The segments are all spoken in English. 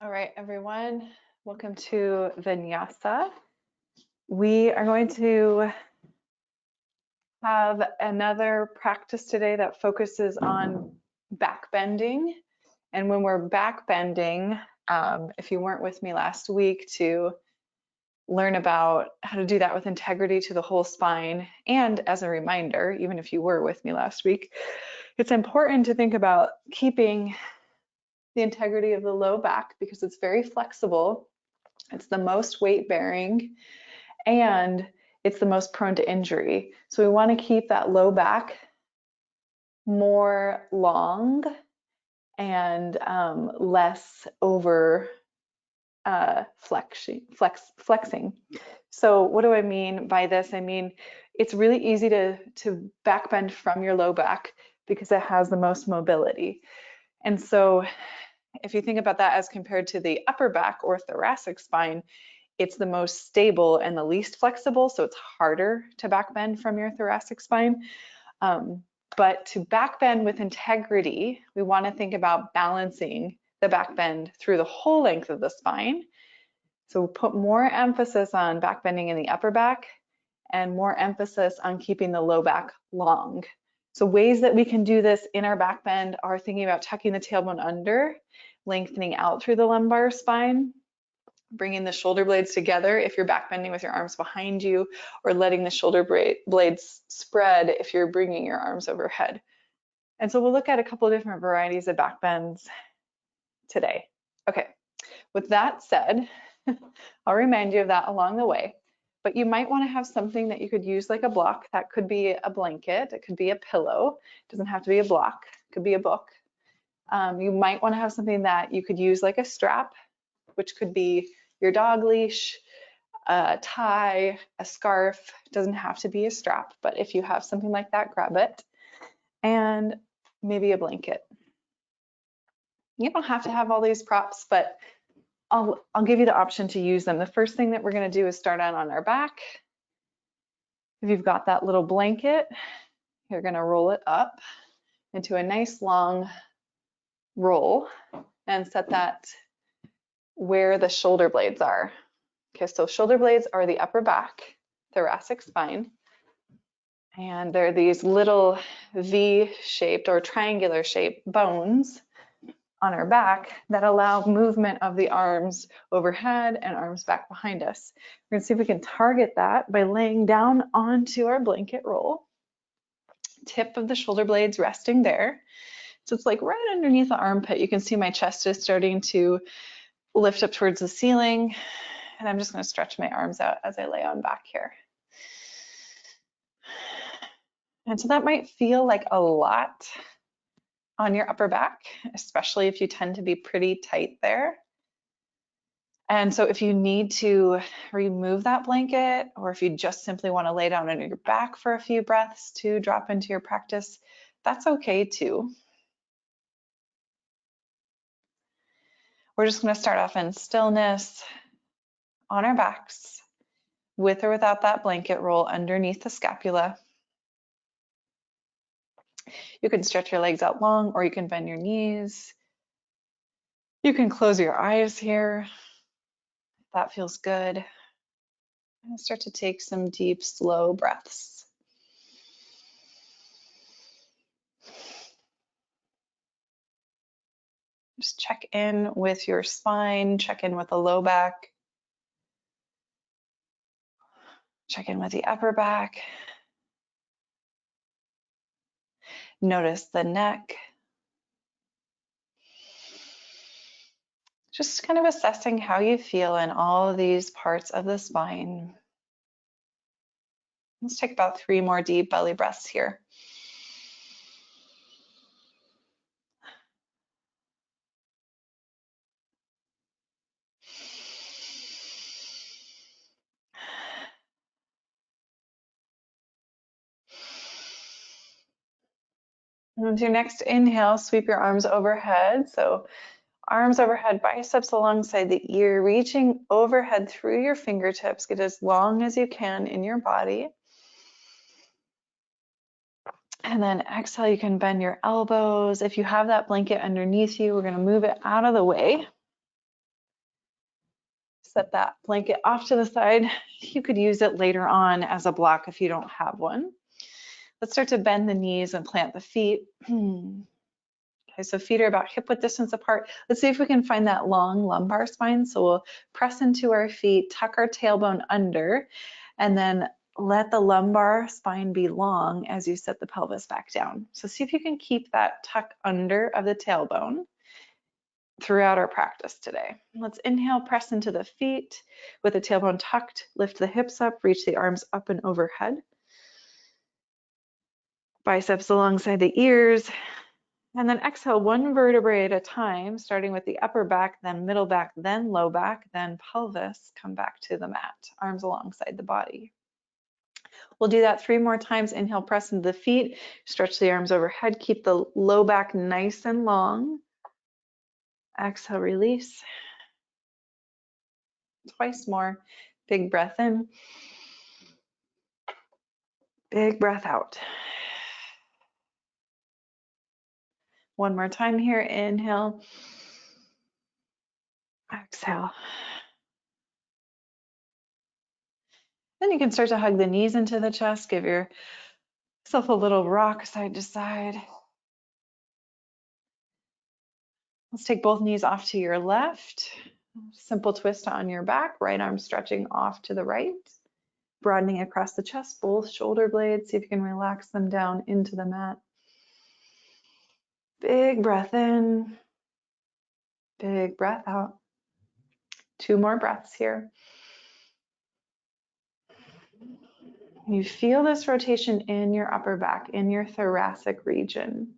All right, everyone, welcome to Vinyasa. We are going to have another practice today that focuses on back bending. And when we're back bending, if you weren't with me last week to learn about how to do that with integrity to the whole spine, and as a reminder, even if you were with me last week, it's important to think about keeping the integrity of the low back because it's very flexible. It's the most weight bearing and it's the most prone to injury. So we want to keep that low back more long and less over flexing. So what do I mean by this? I mean, it's really easy to back bend from your low back because it has the most mobility. And so if you think about that as compared to the upper back or thoracic spine, it's the most stable and the least flexible, so it's harder to backbend from your thoracic spine. But to backbend with integrity, we want to think about balancing the backbend through the whole length of the spine. So put more emphasis on backbending in the upper back and more emphasis on keeping the low back long. So ways that we can do this in our backbend are thinking about tucking the tailbone under, lengthening out through the lumbar spine, bringing the shoulder blades together if you're back bending with your arms behind you, or letting the shoulder blades spread if you're bringing your arms overhead. And so we'll look at a couple of different varieties of back bends today. Okay, with that said, I'll remind you of that along the way, but you might want to have something that you could use like a block. That could be a blanket, it could be a pillow, it doesn't have to be a block, it could be a book. You might want to have something that you could use like a strap, which could be your dog leash, a tie, a scarf. It doesn't have to be a strap, but if you have something like that, grab it. And maybe a blanket. You don't have to have all these props, but I'll give you the option to use them. The first thing that we're going to do is start out on our back. If you've got that little blanket, you're going to roll it up into a nice long roll and set that where the shoulder blades are. Okay, so shoulder blades are the upper back, thoracic spine, and they're these little V-shaped or triangular shaped bones on our back that allow movement of the arms overhead and arms back behind us. We're gonna see if we can target that by laying down onto our blanket roll. Tip of the shoulder blades resting there. So it's like right underneath the armpit. You can see my chest is starting to lift up towards the ceiling. And I'm just going to stretch my arms out as I lay on back here. And so that might feel like a lot on your upper back, especially if you tend to be pretty tight there. And so if you need to remove that blanket, or if you just simply want to lay down on your back for a few breaths to drop into your practice, that's okay too. We're just going to start off in stillness on our backs, with or without that blanket roll underneath the scapula. You can stretch your legs out long, or you can bend your knees. You can close your eyes here if that feels good. And start to take some deep, slow breaths. Just check in with your spine, check in with the low back, check in with the upper back. Notice the neck. Just kind of assessing how you feel in all of these parts of the spine. Let's take about 3 more deep belly breaths here. And with your next inhale, sweep your arms overhead. So arms overhead, biceps alongside the ear, reaching overhead through your fingertips. Get as long as you can in your body. And then exhale, you can bend your elbows. If you have that blanket underneath you, we're going to move it out of the way. Set that blanket off to the side. You could use it later on as a block if you don't have one. Let's start to bend the knees and plant the feet. Okay, so feet are about hip width distance apart. Let's see if we can find that long lumbar spine. So we'll press into our feet, tuck our tailbone under, and then let the lumbar spine be long as you set the pelvis back down. So see if you can keep that tuck under of the tailbone throughout our practice today. Let's inhale, press into the feet with the tailbone tucked, lift the hips up, reach the arms up and overhead. Biceps alongside the ears. And then exhale one vertebrae at a time, starting with the upper back, then middle back, then low back, then pelvis. Come back to the mat, arms alongside the body. We'll do that 3 more times. Inhale, press into the feet, stretch the arms overhead, keep the low back nice and long. Exhale, release. Twice more. Big breath in. Big breath out. One more time here. Inhale. Exhale. Then you can start to hug the knees into the chest. Give yourself a little rock side to side. Let's take both knees off to your left. Simple twist on your back. Right arm stretching off to the right. Broadening across the chest, both shoulder blades. See if you can relax them down into the mat. Big breath in. Big breath out. 2 more breaths here. You feel this rotation in your upper back, in your thoracic region.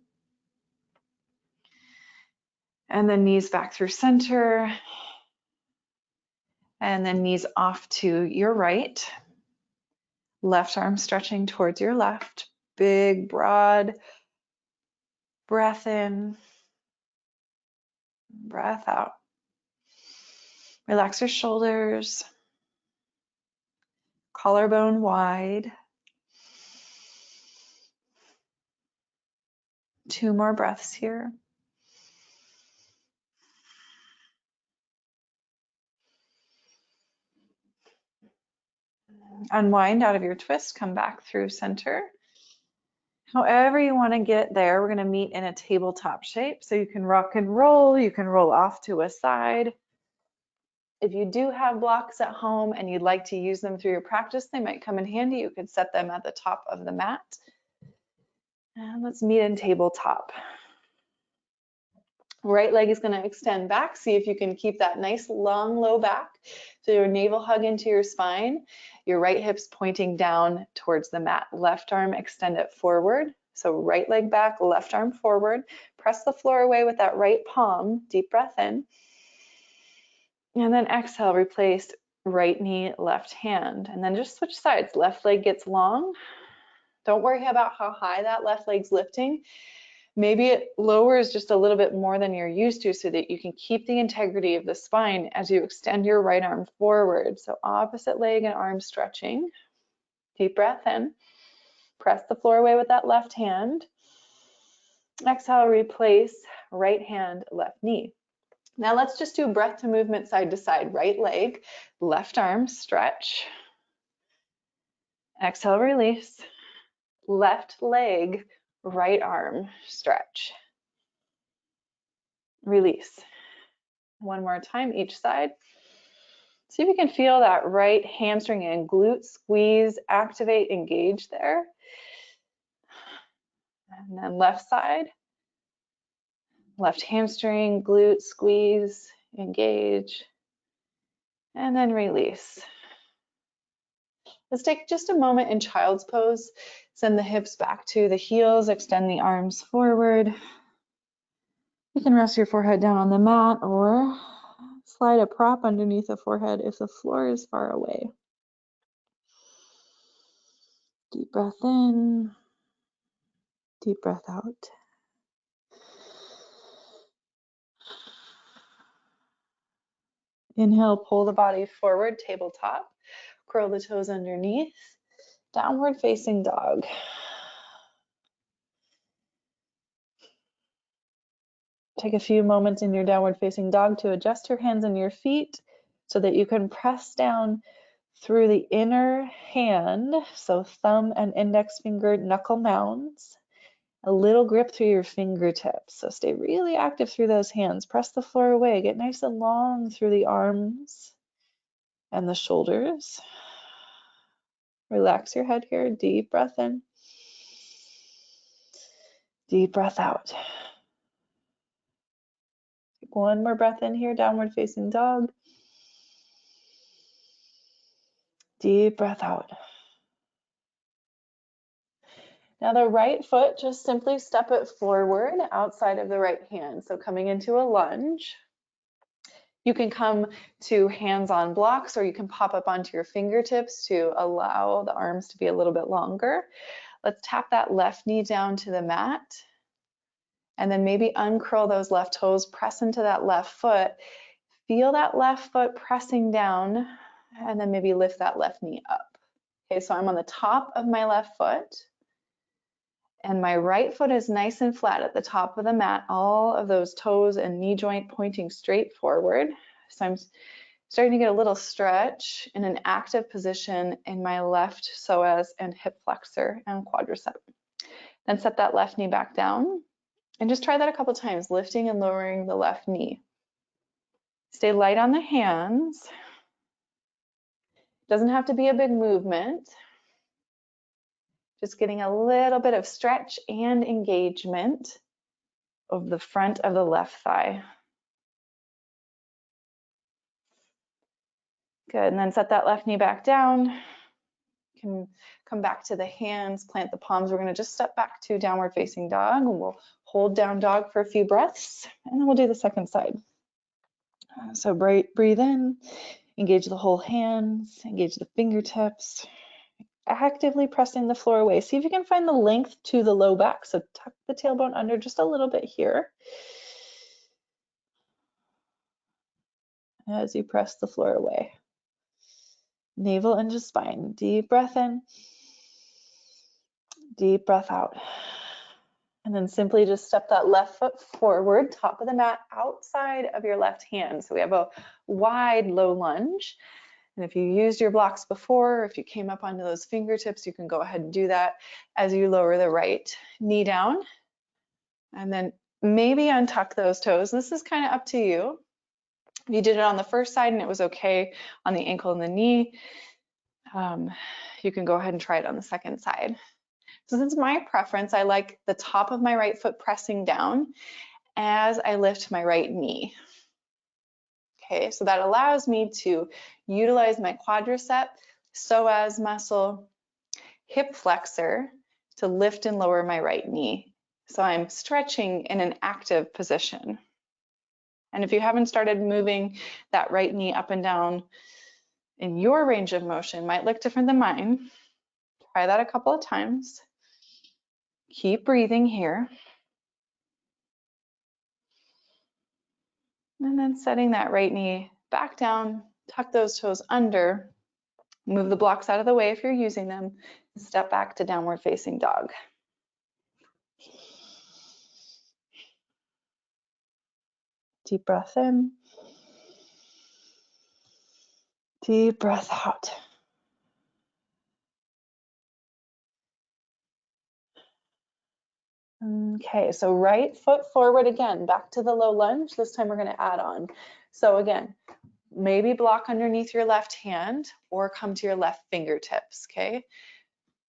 And then knees back through center. And then knees off to your right. Left arm stretching towards your left. Big, broad breath in. Breath out. Relax your shoulders. Collarbone wide. 2 more breaths here. Unwind out of your twist, come back through center. However you want to get there, we're going to meet in a tabletop shape. So you can rock and roll, you can roll off to a side. If you do have blocks at home and you'd like to use them through your practice, they might come in handy. You could set them at the top of the mat. And let's meet in tabletop. Right leg is going to extend back. See if you can keep that nice long low back. So your navel hug into your spine. Your right hip's pointing down towards the mat. Left arm extend it forward. So right leg back, left arm forward. Press the floor away with that right palm. Deep breath in. And then exhale, replace right knee, left hand. And then just switch sides. Left leg gets long. Don't worry about how high that left leg's lifting. Maybe it lowers just a little bit more than you're used to so that you can keep the integrity of the spine as you extend your right arm forward. So opposite leg and arm stretching. Deep breath in. Press the floor away with that left hand. Exhale, replace right hand, left knee. Now let's just do breath to movement side to side. Right leg, left arm, stretch. Exhale, release. Left leg, right arm, stretch. Release. One more time, each side. See if you can feel that right hamstring and glute squeeze, activate, engage there. And then left side. Left hamstring, glute, squeeze, engage, and then release. Let's take just a moment in child's pose. Send the hips back to the heels, extend the arms forward. You can rest your forehead down on the mat or slide a prop underneath the forehead if the floor is far away. Deep breath in, deep breath out. Inhale, pull the body forward, tabletop. Curl the toes underneath. Downward facing dog. Take a few moments in your downward facing dog to adjust your hands and your feet. so that you can press down through the inner hand, so thumb and index finger knuckle mounds, a little grip through your fingertips. So stay really active through those hands. Press the floor away. Get nice and long through the arms and the shoulders. Relax your head here. Deep breath in. Deep breath out. Take one more breath in here, downward facing dog. Deep breath out. Now the right foot, just simply step it forward outside of the right hand. So coming into a lunge. You can come to hands on blocks, or you can pop up onto your fingertips to allow the arms to be a little bit longer. Let's tap that left knee down to the mat. And then maybe uncurl those left toes, press into that left foot. Feel that left foot pressing down, and then maybe lift that left knee up. Okay, so I'm on the top of my left foot, and my right foot is nice and flat at the top of the mat, all of those toes and knee joint pointing straight forward. So I'm starting to get a little stretch in an active position in my left psoas and hip flexor and quadricep. Then set that left knee back down, and just try that a couple times, lifting and lowering the left knee. Stay light on the hands. Doesn't have to be a big movement. Just getting a little bit of stretch and engagement of the front of the left thigh. Good, and then set that left knee back down. You can come back to the hands, plant the palms. We're gonna just step back to downward facing dog, and we'll hold down dog for a few breaths, and then we'll do the second side. So breathe in, engage the whole hands, engage the fingertips, actively pressing the floor away. See if you can find the length to the low back. So tuck the tailbone under just a little bit here as you press the floor away. Navel into spine. Deep breath in, deep breath out. And then simply just step that left foot forward, top of the mat, outside of your left hand. So we have a wide low lunge. And if you used your blocks before, if you came up onto those fingertips, you can go ahead and do that as you lower the right knee down. And then maybe untuck those toes. This is kind of up to you. If you did it on the first side and it was okay on the ankle and the knee, you can go ahead and try it on the second side. So this is my preference. I like the top of my right foot pressing down as I lift my right knee. Okay, so that allows me to utilize my quadricep, psoas muscle, hip flexor to lift and lower my right knee. So I'm stretching in an active position. And if you haven't started moving that right knee up and down in your range of motion, might look different than mine. Try that a couple of times. Keep breathing here. And then setting that right knee back down, tuck those toes under, move the blocks out of the way if you're using them, step back to downward facing dog. Deep breath in, deep breath out. Okay, so right foot forward again, back to the low lunge. This time we're going to add on. So again, maybe block underneath your left hand or come to your left fingertips, okay?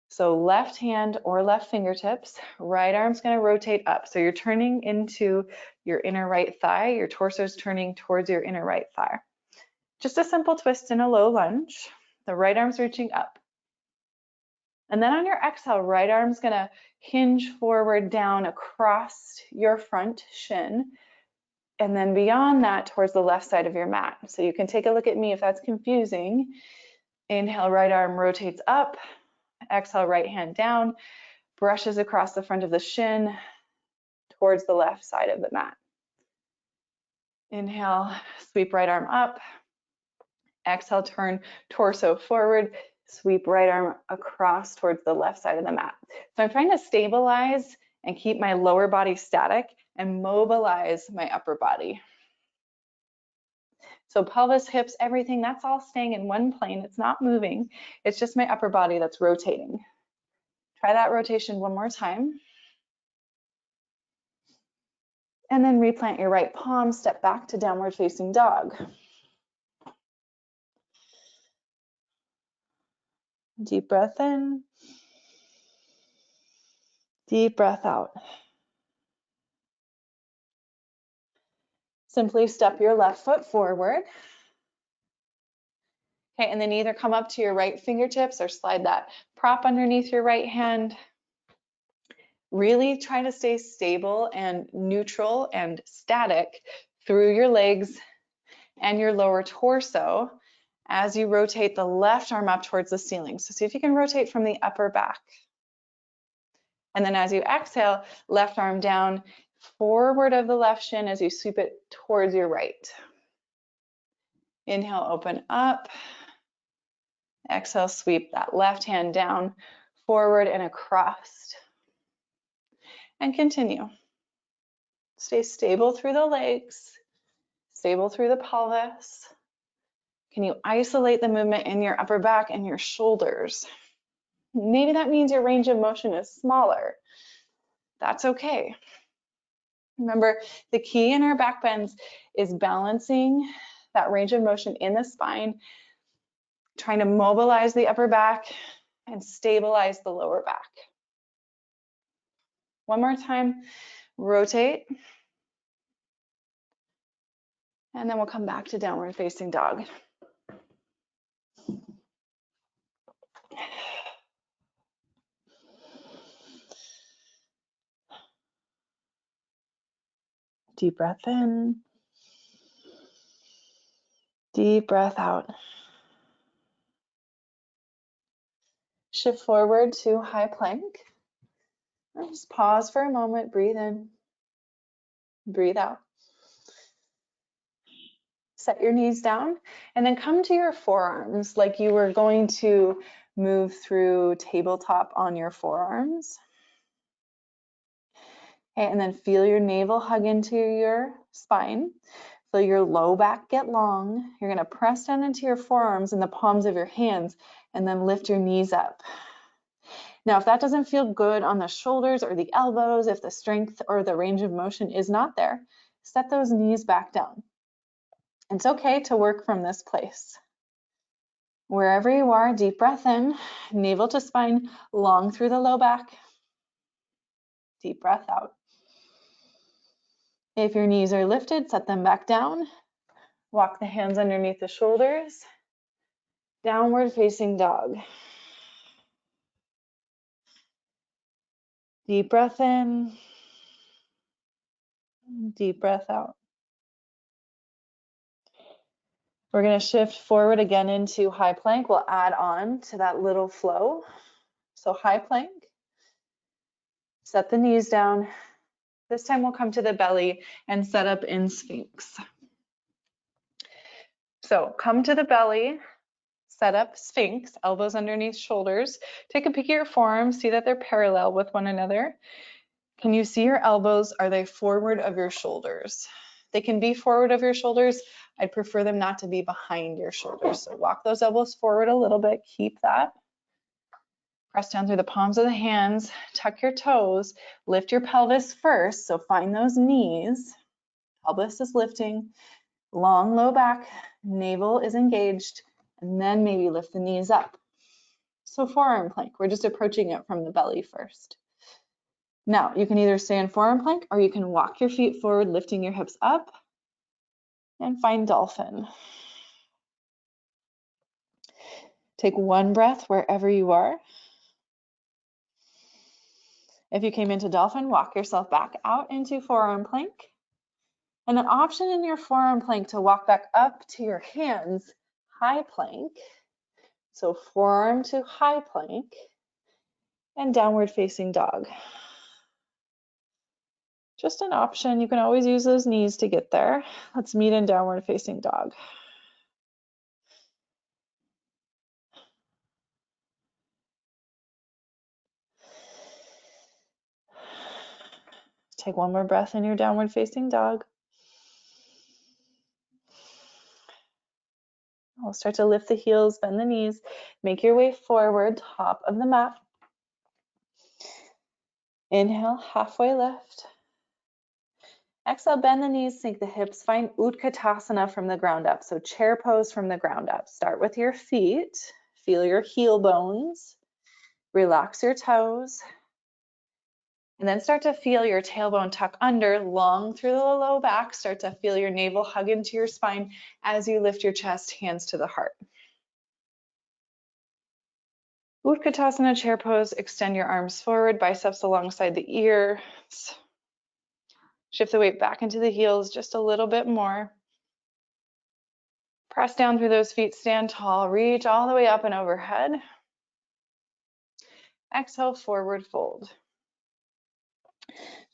So left hand or left fingertips, right arm's going to rotate up. So you're turning into your inner right thigh, your torso's turning towards your inner right thigh. Just a simple twist in a low lunge. The right arm's reaching up. And then on your exhale, right arm's gonna hinge forward down across your front shin, and then beyond that towards the left side of your mat. So you can take a look at me if that's confusing. Inhale, right arm rotates up. Exhale, right hand down, brushes across the front of the shin towards the left side of the mat. Inhale, sweep right arm up. Exhale, turn torso forward. Sweep right arm across towards the left side of the mat. So I'm trying to stabilize and keep my lower body static and mobilize my upper body. So pelvis, hips, everything, that's all staying in one plane. It's not moving. It's just my upper body that's rotating. Try that rotation one more time. And then replant your right palm, step back to downward facing dog. Deep breath in. Deep breath out. Simply step your left foot forward. Okay, and then either come up to your right fingertips or slide that prop underneath your right hand. Really try to stay stable and neutral and static through your legs and your lower torso as you rotate the left arm up towards the ceiling. So see if you can rotate from the upper back. And then as you exhale, left arm down, forward of the left shin as you sweep it towards your right. Inhale, open up. Exhale, sweep that left hand down, forward and across. And continue. Stay stable through the legs, stable through the pelvis. Can you isolate the movement in your upper back and your shoulders? Maybe that means your range of motion is smaller. That's okay. Remember, the key in our back bends is balancing that range of motion in the spine, trying to mobilize the upper back and stabilize the lower back. One more time, rotate. And then we'll come back to downward facing dog. Deep breath in. Deep breath out. Shift forward to high plank. Just pause for a moment, breathe in, breathe out. Set your knees down and then come to your forearms like you were going to move through tabletop on your forearms. Okay, and then feel your navel hug into your spine. Feel your low back get long. You're going to press down into your forearms and the palms of your hands and then lift your knees up. Now, if that doesn't feel good on the shoulders or the elbows, if the strength or the range of motion is not there, set those knees back down. It's okay to work from this place. Wherever you are, deep breath in, navel to spine, long through the low back. Deep breath out. If your knees are lifted, set them back down. Walk the hands underneath the shoulders. Downward facing dog. Deep breath in. Deep breath out. We're going to shift forward again into high plank. We'll add on to that little flow. So high plank. Set the knees down. This time we'll come to the belly and set up in Sphinx. So come to the belly, set up Sphinx, elbows underneath shoulders. Take a peek at your forearms, see that they're parallel with one another. Can you see your elbows? Are they forward of your shoulders? They can be forward of your shoulders. I'd prefer them not to be behind your shoulders. So walk those elbows forward a little bit, keep that. Press down through the palms of the hands, tuck your toes, lift your pelvis first. So find those knees. Pelvis is lifting, long low back, navel is engaged, and then maybe lift the knees up. So forearm plank, we're just approaching it from the belly first. Now, you can either stay in forearm plank or you can walk your feet forward, lifting your hips up, and find dolphin. Take one breath wherever you are. If you came into dolphin, walk yourself back out into forearm plank. And an option in your forearm plank to walk back up to your hands, high plank. So forearm to high plank and downward facing dog. Just an option. You can always use those knees to get there. Let's meet in downward facing dog. Take one more breath in your downward facing dog. We'll start to lift the heels, bend the knees, make your way forward, top of the mat. Inhale, halfway lift. Exhale, bend the knees, sink the hips, find Utkatasana from the ground up. So chair pose from the ground up. Start with your feet, feel your heel bones, relax your toes, and then start to feel your tailbone tuck under, long through the low back. Start to feel your navel hug into your spine as you lift your chest, hands to the heart. Utkatasana chair pose, extend your arms forward, biceps alongside the ears. Shift the weight back into the heels just a little bit more. Press down through those feet, stand tall, reach all the way up and overhead. Exhale, forward fold.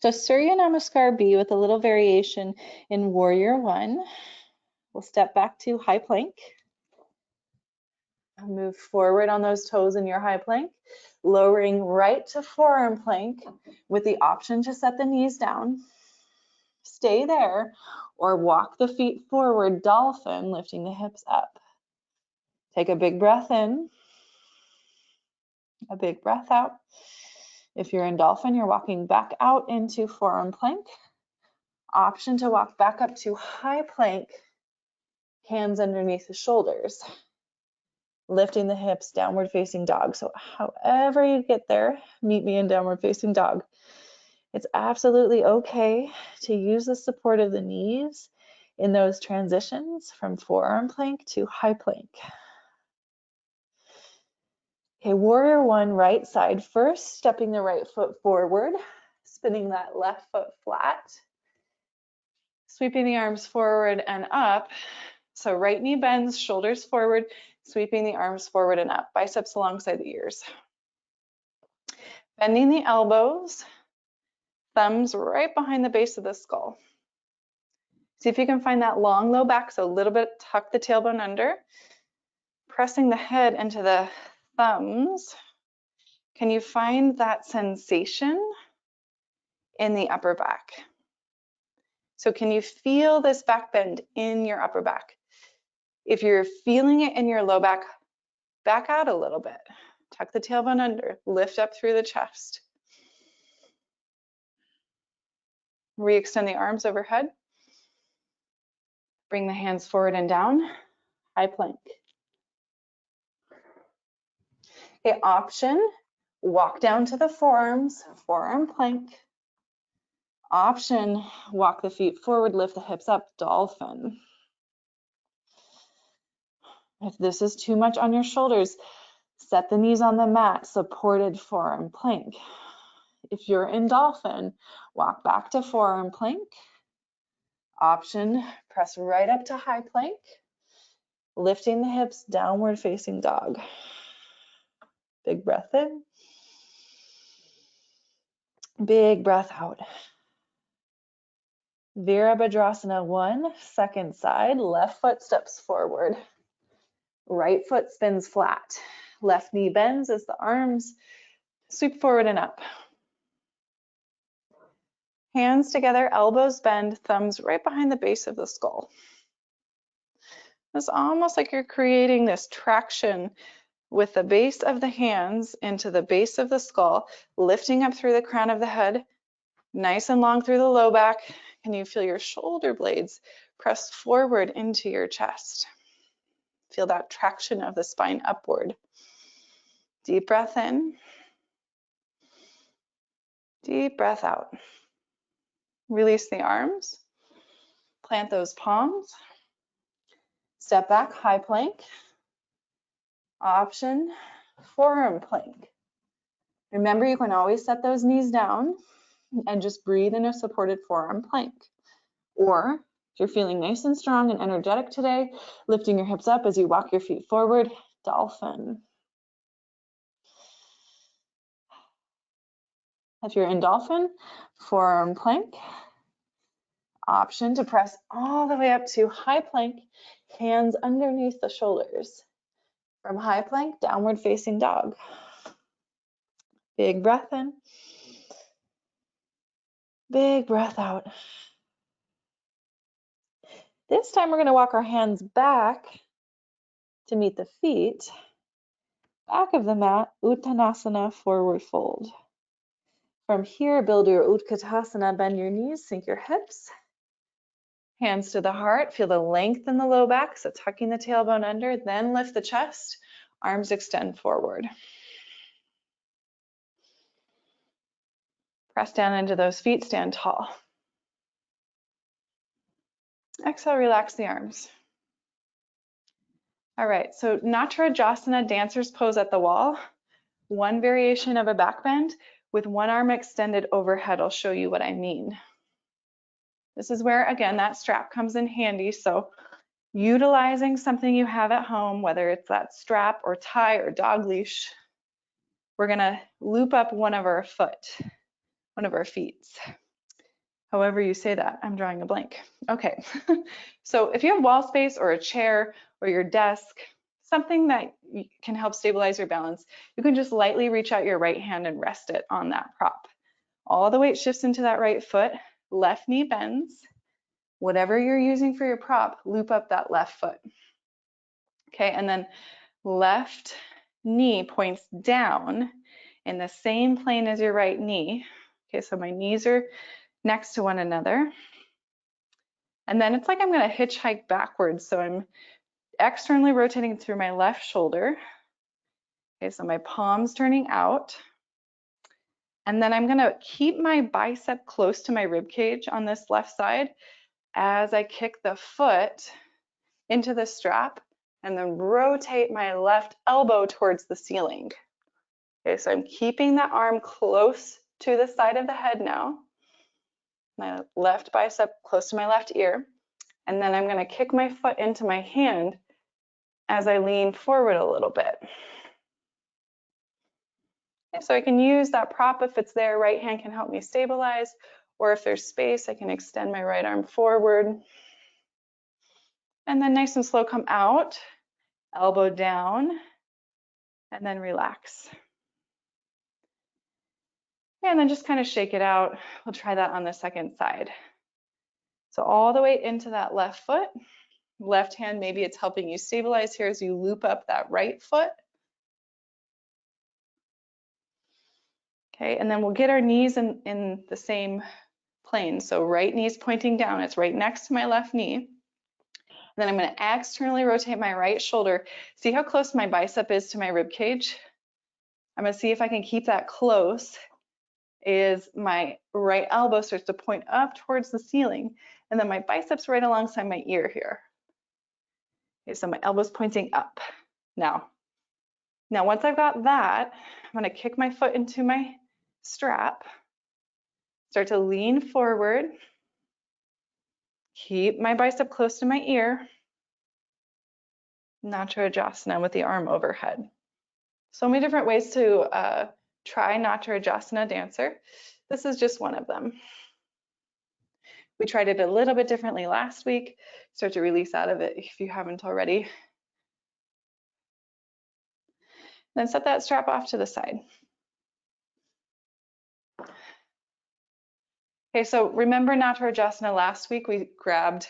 So Surya Namaskar B with a little variation in Warrior One. We'll step back to high plank. Move forward on those toes in your high plank, lowering right to forearm plank with the option to set the knees down. Stay there or walk the feet forward, dolphin, lifting the hips up. Take a big breath in, a big breath out. If you're in dolphin, you're walking back out into forearm plank. Option to walk back up to high plank, hands underneath the shoulders, lifting the hips, downward facing dog. So however you get there, meet me in downward facing dog. It's absolutely okay to use the support of the knees in those transitions from forearm plank to high plank. Okay, Warrior One, right side first, stepping the right foot forward, spinning that left foot flat, sweeping the arms forward and up. So right knee bends, shoulders forward, sweeping the arms forward and up, biceps alongside the ears. Bending the elbows, thumbs right behind the base of the skull. See if you can find that long low back, so a little bit, tuck the tailbone under, pressing the head into the thumbs. Can you find that sensation in the upper back? So can you feel this back bend in your upper back? If you're feeling it in your low back, back out a little bit. Tuck the tailbone under, lift up through the chest. Re-extend the arms overhead. Bring the hands forward and down, high plank. Okay, option, walk down to the forearms, forearm plank. Option, walk the feet forward, lift the hips up, dolphin. If this is too much on your shoulders, set the knees on the mat, supported forearm plank. If you're in dolphin, walk back to forearm plank. Option, press right up to high plank, lifting the hips, downward facing dog. Big breath in. Big breath out. Virabhadrasana 1, second side, left foot steps forward. Right foot spins flat. Left knee bends as the arms sweep forward and up. Hands together, elbows bend, thumbs right behind the base of the skull. It's almost like you're creating this traction with the base of the hands into the base of the skull, lifting up through the crown of the head, nice and long through the low back. Can you feel your shoulder blades press forward into your chest? Feel that traction of the spine upward. Deep breath in. Deep breath out. Release the arms. Plant those palms. Step back, high plank. Option, forearm plank. Remember, you can always set those knees down and just breathe in a supported forearm plank. Or if you're feeling nice and strong and energetic today, lifting your hips up as you walk your feet forward, dolphin. If you're in dolphin, forearm plank. Option to press all the way up to high plank, hands underneath the shoulders. From high plank, downward facing dog. Big breath in. Big breath out. This time we're going to walk our hands back to meet the feet. Back of the mat, Uttanasana, forward fold. From here, build your Utkatasana, bend your knees, sink your hips. Hands to the heart, feel the length in the low back, so tucking the tailbone under, then lift the chest, arms extend forward. Press down into those feet, stand tall. Exhale, relax the arms. All right, so Natarajasana, dancer's pose at the wall. One variation of a back bend with one arm extended overhead. I'll show you what I mean. This is where, again, that strap comes in handy. So utilizing something you have at home, whether it's that strap or tie or dog leash, we're gonna loop up one of our feet. However you say that, I'm drawing a blank. Okay, so if you have wall space or a chair or your desk, something that can help stabilize your balance, you can just lightly reach out your right hand and rest it on that prop. All the weight shifts into that right foot, left knee bends. Whatever you're using for your prop, loop up that left foot. Okay, and then left knee points down in the same plane as your right knee. Okay, so my knees are next to one another. And then it's like I'm gonna hitchhike backwards. So I'm externally rotating through my left shoulder. Okay, so my palms turning out. And then I'm gonna keep my bicep close to my rib cage on this left side as I kick the foot into the strap and then rotate my left elbow towards the ceiling. Okay, so I'm keeping that arm close to the side of the head now. My left bicep close to my left ear. And then I'm gonna kick my foot into my hand as I lean forward a little bit. Okay, so I can use that prop if it's there. Right hand can help me stabilize, or if there's space, I can extend my right arm forward. And then nice and slow, come out, elbow down, and then relax. And then just kind of shake it out. We'll try that on the second side. So all the way into that left foot. Left hand, maybe it's helping you stabilize here as you loop up that right foot. Okay, and then we'll get our knees in the same plane. So right knee's pointing down, it's right next to my left knee. And then I'm gonna externally rotate my right shoulder. See how close my bicep is to my rib cage? I'm gonna see if I can keep that close. Is my right elbow starts to point up towards the ceiling, and then my biceps right alongside my ear here. Okay, so my elbow's pointing up. Now once I've got that, I'm gonna kick my foot into my strap, start to lean forward, keep my bicep close to my ear, Natarajasana with the arm overhead. So many different ways to try Natarajasana dancer. This is just one of them. We tried it a little bit differently last week. Start to release out of it if you haven't already. Then set that strap off to the side. Okay, so remember Natarajasana last week, we grabbed,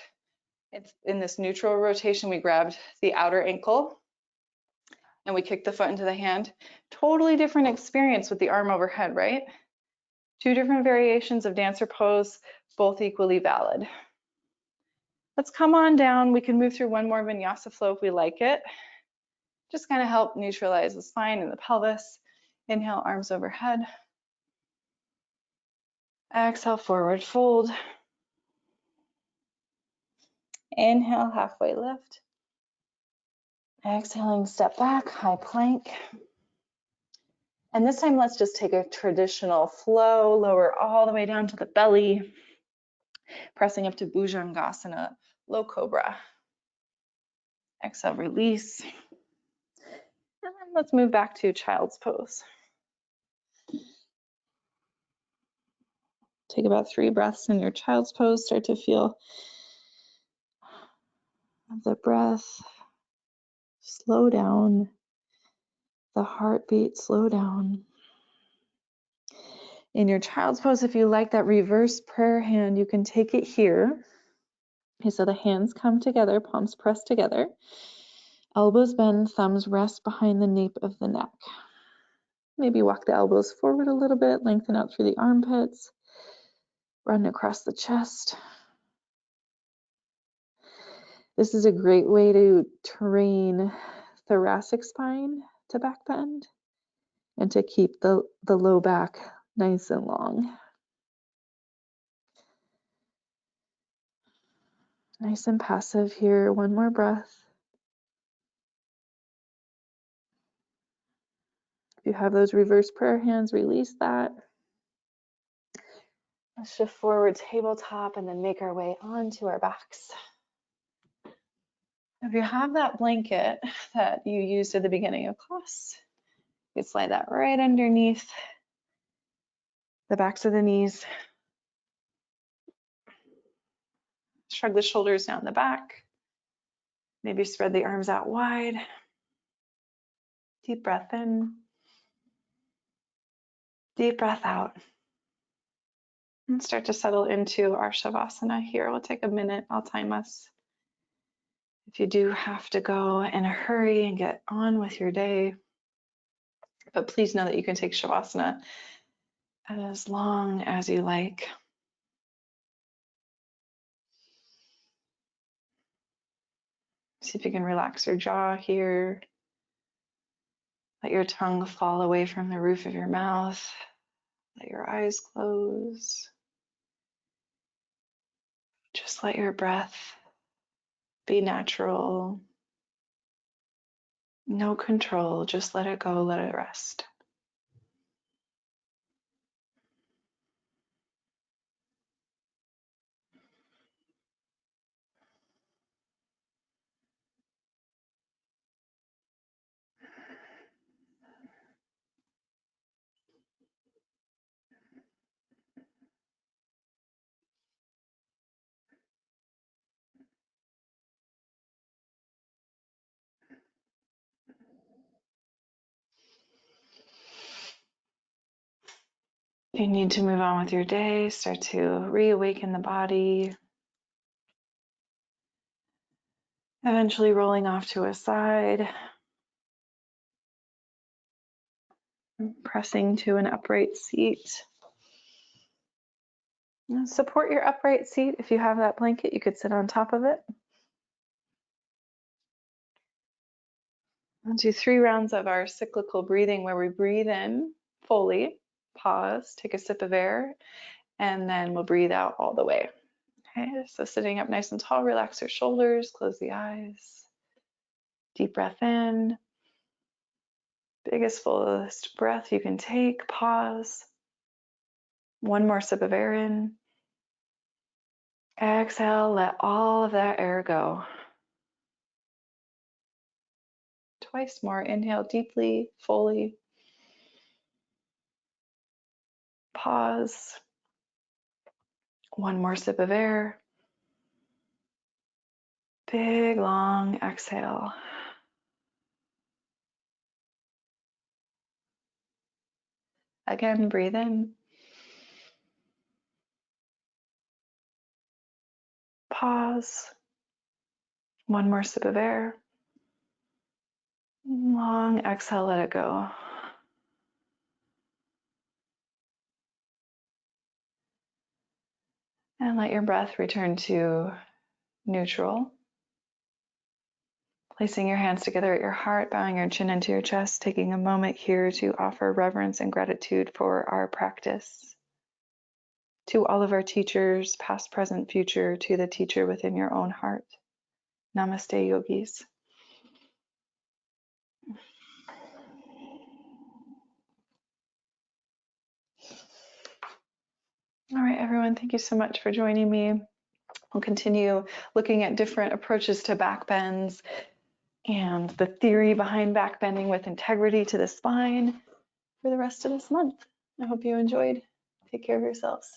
it's in this neutral rotation, we grabbed the outer ankle and we kicked the foot into the hand. Totally different experience with the arm overhead, right? Two different variations of dancer pose, both equally valid. Let's come on down. We can move through one more vinyasa flow if we like it. Just kind of help neutralize the spine and the pelvis. Inhale, arms overhead. Exhale, forward fold. Inhale, halfway lift. Exhaling, step back, high plank. And this time, let's just take a traditional flow, lower all the way down to the belly, pressing up to Bhujangasana, low cobra. Exhale, release. And then let's move back to child's pose. Take about 3 breaths in your child's pose. Start to feel the breath slow down, the heartbeat slow down. In your child's pose, if you like that reverse prayer hand, you can take it here. Okay, so the hands come together, palms pressed together. Elbows bend, thumbs rest behind the nape of the neck. Maybe walk the elbows forward a little bit, lengthen out through the armpits, run across the chest. This is a great way to train thoracic spine to back bend and to keep the low back nice and long. Nice and passive here. One more breath. If you have those reverse prayer hands, release that. Let's shift forward, tabletop, and then make our way onto our backs. If you have that blanket that you used at the beginning of class, you can slide that right underneath the backs of the knees. Shrug the shoulders down the back. Maybe spread the arms out wide. Deep breath in. Deep breath out. And start to settle into our Shavasana here. We'll take a minute. I'll time us. If you do have to go in a hurry and get on with your day, but please know that you can take Shavasana as long as you like. See if you can relax your jaw here. Let your tongue fall away from the roof of your mouth. Let your eyes close. Just let your breath be natural. No control, just let it go, let it rest. If you need to move on with your day, start to reawaken the body. Eventually rolling off to a side. Pressing to an upright seat. Support your upright seat. If you have that blanket, you could sit on top of it. We'll do 3 rounds of our cyclical breathing where we breathe in fully, pause, take a sip of air, and then we'll breathe out all the way. Okay, so sitting up nice and tall, relax your shoulders, close the eyes. Deep breath in. Biggest, fullest breath you can take. Pause. One more sip of air in. Exhale, let all of that air go. Twice more. Inhale deeply, fully. Pause. One more sip of air. Big, long exhale. Again, breathe in. Pause. One more sip of air. Long exhale, let it go. And let your breath return to neutral. Placing your hands together at your heart, bowing your chin into your chest, taking a moment here to offer reverence and gratitude for our practice. To all of our teachers, past, present, future, to the teacher within your own heart. Namaste, yogis. All right, everyone, thank you so much for joining me. We'll continue looking at different approaches to backbends and the theory behind backbending with integrity to the spine for the rest of this month. I hope you enjoyed. Take care of yourselves.